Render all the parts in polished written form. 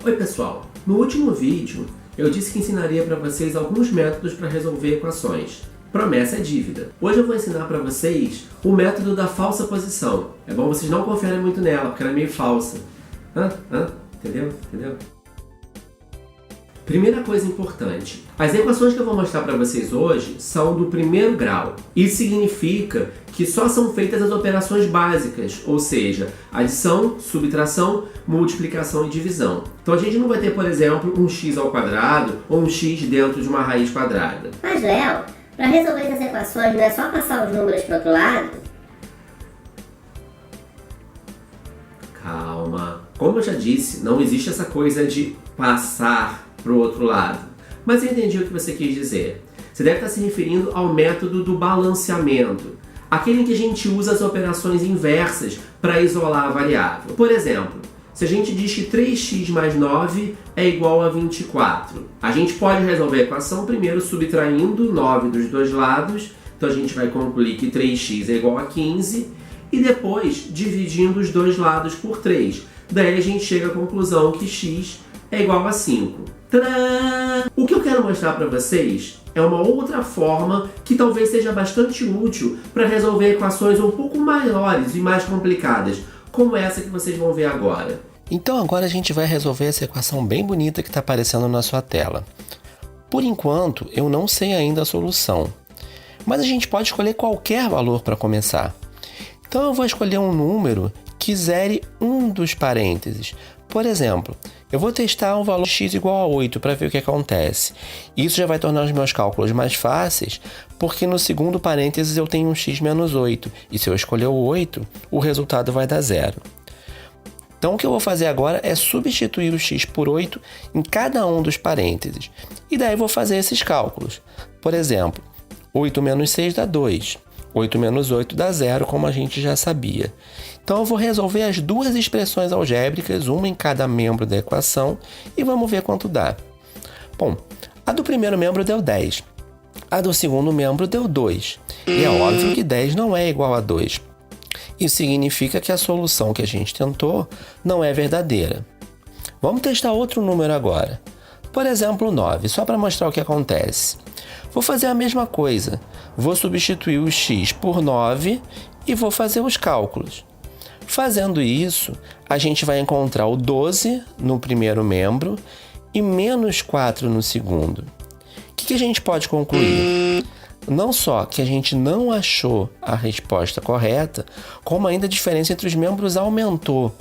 Oi pessoal, no último vídeo eu disse que ensinaria para vocês alguns métodos para resolver equações. Promessa é dívida. Hoje eu vou ensinar para vocês o método da falsa posição. É bom vocês não confiarem muito nela, porque ela é meio falsa. Entendeu? Primeira coisa importante, as equações que eu vou mostrar para vocês hoje são do primeiro grau. Isso significa que só são feitas as operações básicas, ou seja, adição, subtração, multiplicação e divisão. Então a gente não vai ter, por exemplo, um x ao quadrado ou um x dentro de uma raiz quadrada. Mas, Léo, para resolver essas equações não é só passar os números para o outro lado? Calma. Como eu já disse, não existe essa coisa de passar para o outro lado. Mas eu entendi o que você quis dizer. Você deve estar se referindo ao método do balanceamento, aquele em que a gente usa as operações inversas para isolar a variável. Por exemplo, se a gente diz que 3x mais 9 é igual a 24, a gente pode resolver a equação primeiro subtraindo 9 dos dois lados, então a gente vai concluir que 3x é igual a 15, e depois dividindo os dois lados por 3. Daí a gente chega à conclusão que x é igual a 5. Tadã! O que eu quero mostrar para vocês é uma outra forma que talvez seja bastante útil para resolver equações um pouco maiores e mais complicadas, como essa que vocês vão ver agora. Então agora a gente vai resolver essa equação bem bonita que está aparecendo na sua tela. Por enquanto, eu não sei ainda a solução, mas a gente pode escolher qualquer valor para começar. Então eu vou escolher um número que zere um dos parênteses. Por exemplo, eu vou testar um valor x igual a 8 para ver o que acontece. Isso já vai tornar os meus cálculos mais fáceis, porque no segundo parênteses eu tenho um x menos 8. E se eu escolher o 8, o resultado vai dar 0. Então o que eu vou fazer agora é substituir o x por 8 em cada um dos parênteses. E daí eu vou fazer esses cálculos. Por exemplo, 8 menos 6 dá 2. 8 menos 8 dá 0, como a gente já sabia. Então eu vou resolver as duas expressões algébricas, uma em cada membro da equação, e vamos ver quanto dá. Bom, a do primeiro membro deu 10. A do segundo membro deu 2. E é óbvio que 10 não é igual a 2. Isso significa que a solução que a gente tentou não é verdadeira. Vamos testar outro número agora. Por exemplo, 9, só para mostrar o que acontece. Vou fazer a mesma coisa. Vou substituir o x por 9 e vou fazer os cálculos. Fazendo isso, a gente vai encontrar o 12 no primeiro membro e menos 4 no segundo. O que a gente pode concluir? Não só que a gente não achou a resposta correta, como ainda a diferença entre os membros aumentou.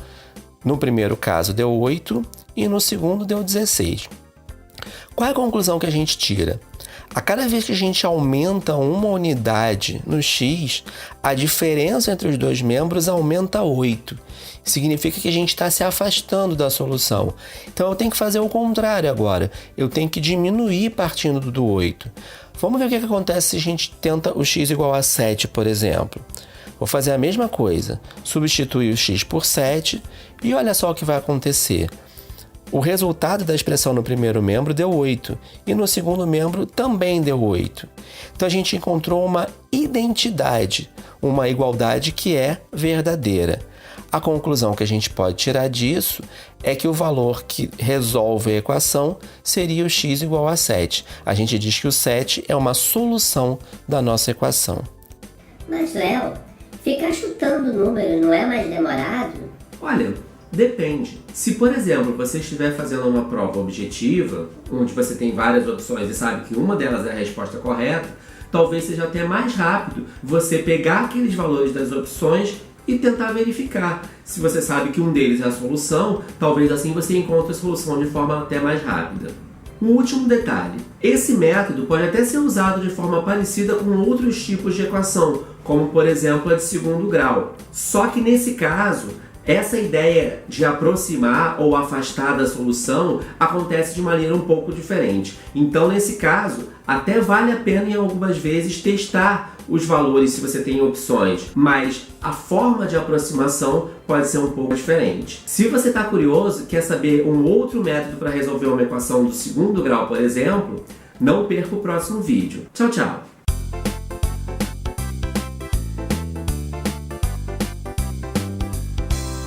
No primeiro caso deu 8 e no segundo deu 16. Qual é a conclusão que a gente tira? A cada vez que a gente aumenta uma unidade no x, a diferença entre os dois membros aumenta 8. Significa que a gente está se afastando da solução. Então eu tenho que fazer o contrário agora. Eu tenho que diminuir partindo do 8. Vamos ver o que acontece se a gente tenta o x igual a 7, por exemplo. Vou fazer a mesma coisa. Substituir o x por 7 e olha só o que vai acontecer. O resultado da expressão no primeiro membro deu 8 e no segundo membro também deu 8. Então a gente encontrou uma identidade, uma igualdade que é verdadeira. A conclusão que a gente pode tirar disso é que o valor que resolve a equação seria o x igual a 7. A gente diz que o 7 é uma solução da nossa equação. Mas, Léo, ficar chutando o número não é mais demorado? Olha, depende. Se, por exemplo, você estiver fazendo uma prova objetiva, onde você tem várias opções e sabe que uma delas é a resposta correta, talvez seja até mais rápido você pegar aqueles valores das opções e tentar verificar. Se você sabe que um deles é a solução, talvez assim você encontre a solução de forma até mais rápida. Um último detalhe, esse método pode até ser usado de forma parecida com outros tipos de equação, como por exemplo a de segundo grau. Só que nesse caso, essa ideia de aproximar ou afastar da solução acontece de maneira um pouco diferente. Então, nesse caso, até vale a pena em algumas vezes testar os valores se você tem opções, mas a forma de aproximação pode ser um pouco diferente. Se você está curioso, quer saber um outro método para resolver uma equação do segundo grau, por exemplo, não perca o próximo vídeo. Tchau, tchau!